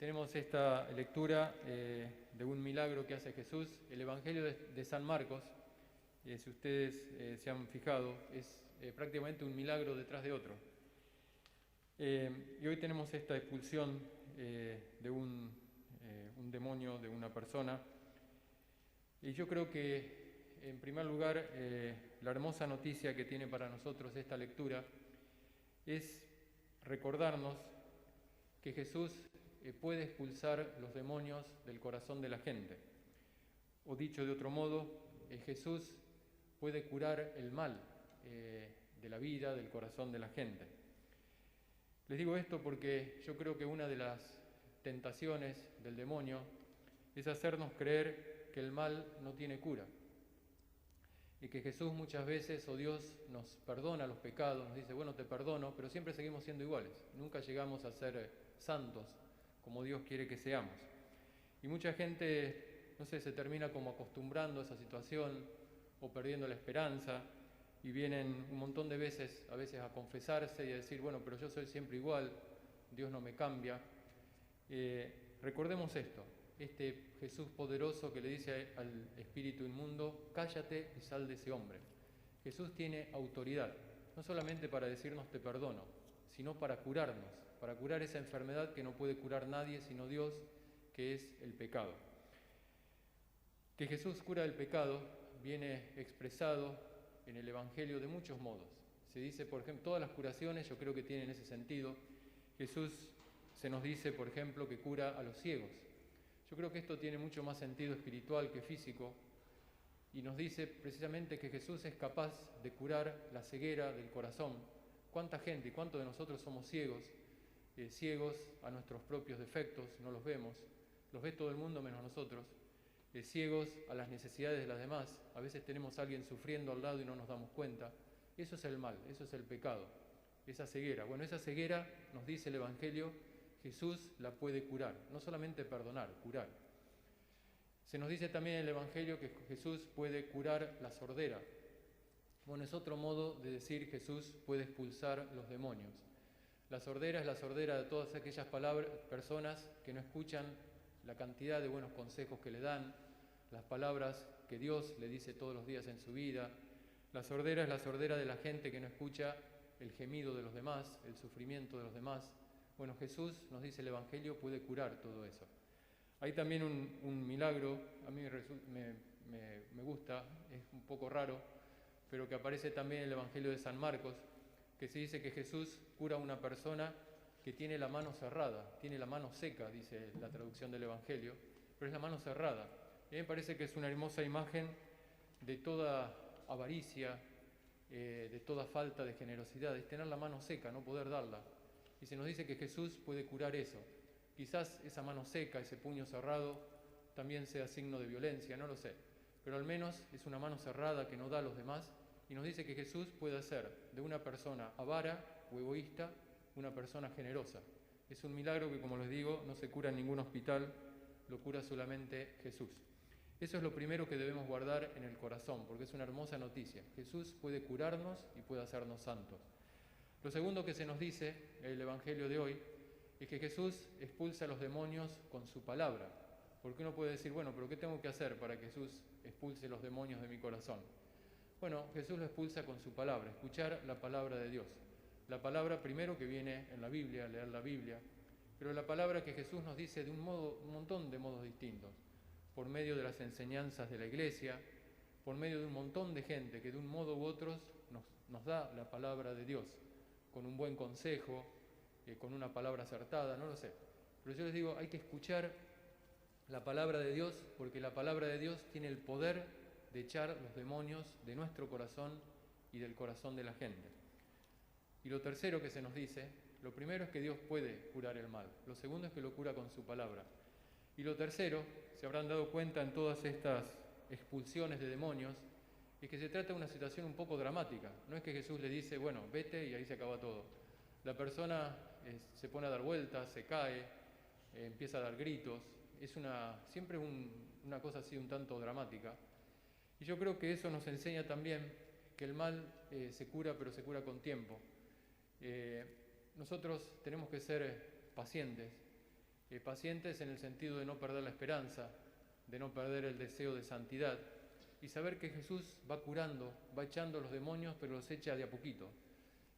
tenemos esta lectura de un milagro que hace Jesús, el Evangelio de San Marcos. Si ustedes se han fijado, es prácticamente un milagro detrás de otro. Y hoy tenemos esta expulsión de un demonio de una persona. Y yo creo que, en primer lugar, la hermosa noticia que tiene para nosotros esta lectura es recordarnos que Jesús puede expulsar los demonios del corazón de la gente. O dicho de otro modo, Jesús puede curar el mal de la vida, del corazón de la gente. Les digo esto porque yo creo que una de las tentaciones del demonio es hacernos creer que el mal no tiene cura. Y que Jesús muchas veces, o Dios, nos perdona los pecados, nos dice, bueno, te perdono, pero siempre seguimos siendo iguales. Nunca llegamos a ser santos como Dios quiere que seamos. Y mucha gente, no sé, se termina como acostumbrando a esa situación o perdiendo la esperanza y vienen un montón de veces, a veces a confesarse y a decir, bueno, pero yo soy siempre igual, Dios no me cambia. Recordemos esto, este Jesús poderoso que le dice al espíritu inmundo, cállate y sal de ese hombre. Jesús tiene autoridad, no solamente para decirnos te perdono, sino para curarnos, para curar esa enfermedad que no puede curar nadie sino Dios, que es el pecado. Que Jesús cura el pecado viene expresado en el Evangelio de muchos modos. Se dice, por ejemplo, todas las curaciones yo creo que tienen ese sentido. Jesús se nos dice, por ejemplo, que cura a los ciegos. Yo creo que esto tiene mucho más sentido espiritual que físico y nos dice precisamente que Jesús es capaz de curar la ceguera del corazón. ¿Cuánta gente y cuántos de nosotros somos ciegos? Ciegos a nuestros propios defectos, no los vemos, los ve todo el mundo menos nosotros. Ciegos a las necesidades de las demás, a veces tenemos a alguien sufriendo al lado y no nos damos cuenta. Eso es el mal, eso es el pecado, esa ceguera. Bueno, esa ceguera, nos dice el Evangelio, Jesús la puede curar, no solamente perdonar, curar. Se nos dice también en el Evangelio que Jesús puede curar la sordera. Bueno, es otro modo de decir Jesús puede expulsar los demonios. La sordera es la sordera de todas aquellas personas que no escuchan la cantidad de buenos consejos que le dan, las palabras que Dios le dice todos los días en su vida. La sordera es la sordera de la gente que no escucha el gemido de los demás, el sufrimiento de los demás. Bueno, Jesús, nos dice el Evangelio, puede curar todo eso. Hay también un milagro, a mí me gusta, es un poco raro, pero que aparece también en el Evangelio de San Marcos, que se dice que Jesús cura a una persona que tiene la mano cerrada, tiene la mano seca, dice la traducción del Evangelio, pero es la mano cerrada. Y a mí me parece que es una hermosa imagen de toda avaricia, de toda falta de generosidad, es tener la mano seca, no poder darla. Y se nos dice que Jesús puede curar eso. Quizás esa mano seca, ese puño cerrado, también sea signo de violencia, no lo sé. Pero al menos es una mano cerrada que no da a los demás y nos dice que Jesús puede hacer de una persona avara o egoísta una persona generosa. Es un milagro que, como les digo, no se cura en ningún hospital, lo cura solamente Jesús. Eso es lo primero que debemos guardar en el corazón, porque es una hermosa noticia. Jesús puede curarnos y puede hacernos santos. Lo segundo que se nos dice en el Evangelio de hoy es que Jesús expulsa a los demonios con su palabra. Porque uno puede decir, bueno, pero ¿qué tengo que hacer para que Jesús expulse los demonios de mi corazón? Bueno, Jesús lo expulsa con su palabra, escuchar la palabra de Dios. La palabra primero que viene en la Biblia, leer la Biblia, pero la palabra que Jesús nos dice de un montón de modos distintos, por medio de las enseñanzas de la Iglesia, por medio de un montón de gente que de un modo u otro nos da la palabra de Dios, con un buen consejo, con una palabra acertada, no lo sé. Pero yo les digo, hay que escuchar la palabra de Dios, porque la palabra de Dios tiene el poder de echar los demonios de nuestro corazón y del corazón de la gente. Y lo tercero que se nos dice, lo primero es que Dios puede curar el mal, lo segundo es que lo cura con su palabra. Y lo tercero, se habrán dado cuenta en todas estas expulsiones de demonios, es que se trata de una situación un poco dramática. No es que Jesús le dice, bueno, vete y ahí se acaba todo. La persona se pone a dar vueltas, se cae, empieza a dar gritos. Es siempre una cosa así un tanto dramática. Y yo creo que eso nos enseña también que el mal se cura, pero se cura con tiempo. Nosotros tenemos que ser pacientes. pacientes en el sentido de no perder la esperanza, de no perder el deseo de santidad, y saber que Jesús va curando, va echando los demonios, pero los echa de a poquito.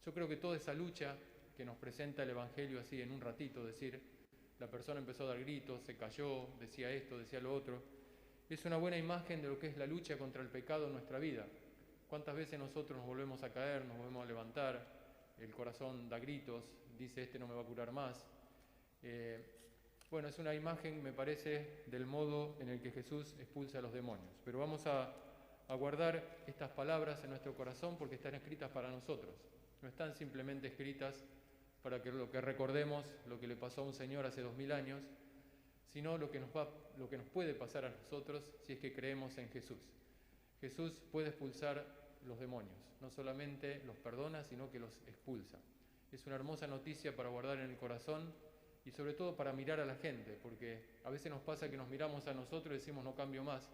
Yo creo que toda esa lucha que nos presenta el Evangelio así en un ratito, decir, la persona empezó a dar gritos, se cayó, decía esto, decía lo otro, es una buena imagen de lo que es la lucha contra el pecado en nuestra vida. ¿Cuántas veces nosotros nos volvemos a caer, nos volvemos a levantar, el corazón da gritos, dice, este no me va a curar más? Bueno, es una imagen, me parece, del modo en el que Jesús expulsa a los demonios. Pero vamos a guardar estas palabras en nuestro corazón porque están escritas para nosotros. No están simplemente escritas para que recordemos lo que le pasó a un señor hace 2000 años, sino lo que nos puede pasar a nosotros si es que creemos en Jesús. Jesús puede expulsar los demonios, no solamente los perdona, sino que los expulsa. Es una hermosa noticia para guardar en el corazón y sobre todo para mirar a la gente, porque a veces nos pasa que nos miramos a nosotros y decimos no cambio más,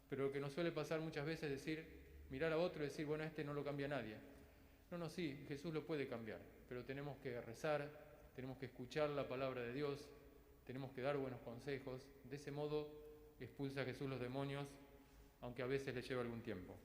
pero lo que nos suele pasar muchas veces es decir, mirar a otro y decir, bueno, este no lo cambia nadie. No, sí, Jesús lo puede cambiar, pero tenemos que rezar, tenemos que escuchar la palabra de Dios, tenemos que dar buenos consejos. De ese modo expulsa a Jesús los demonios, aunque a veces le lleva algún tiempo.